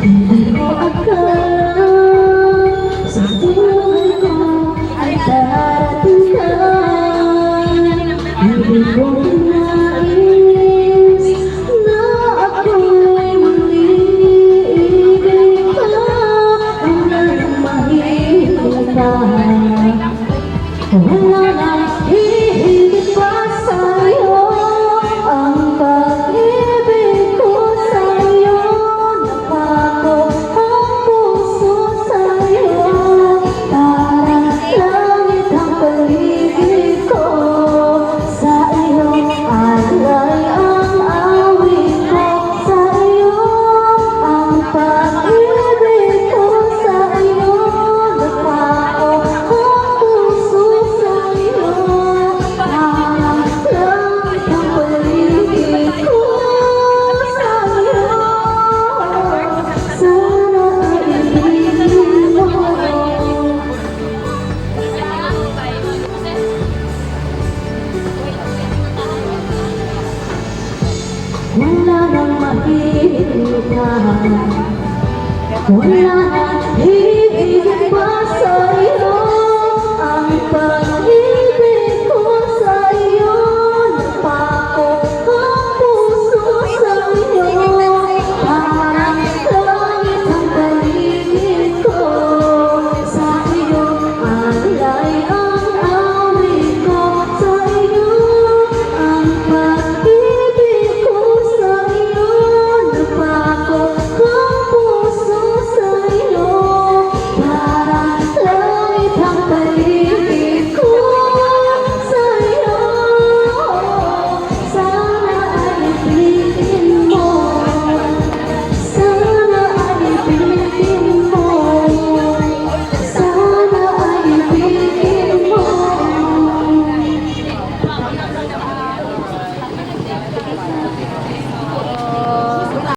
Hindi ko akala sa buhay ko ay darating ka. Hindi ko nais na ako'y muli ibig ka. Wala nang mahihintay, wala nang hihigit pa sa'yo. Ang pag-ibig ko sa'yo, napako ang puso sa'yo. Parang langit ang paligid ko, sa iyong alay ang awit ko. Sa iyo ang pag-ibig ko sa'yo, napako ang puso sa'yo. Parang langit ang paligid ko sa'yo. Sana ibigin mo. Wala nang mahihintay, wala nang hihigit pa sa'yo.